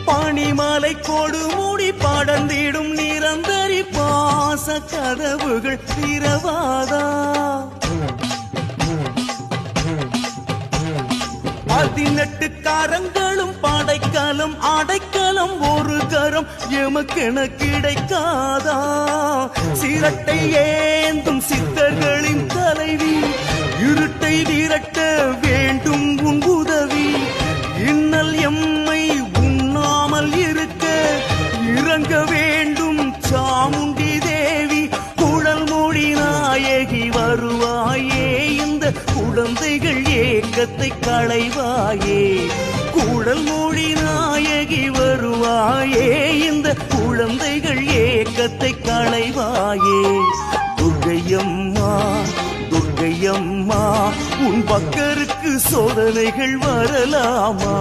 பனிமலை கொடுமுடி படர்ந்திடும் நிரந்தரி பாச கதவுகள் திறவாதா 18 கரங்களும் படைக்கலம் அடைக்கலம் ஒரு கரம் எமக்கென கிடைக்காதா சிரட்டை ஏந்தும் சித்தர்களின் தலைவி இருட்டை விரட்ட வேண்டும் உன் உதவி இன்னல் எம்மை உண்ணாமல் இருக்க இறங்க வேண்டும் சாமுண்டி தேவி குழல் மொழி நாயகி வருவாயே இந்த குழந்தைகள் ஏக்கத்தை களைவாயே குழல் மொழி நாயகி வருவாயே இந்த குழந்தைகள் ஏக்கத்தை களைவாயே துர்க்கையம்மா துர்க்கையம்மா உன் பக்கருக்கு சோதனைகள் வரலாமா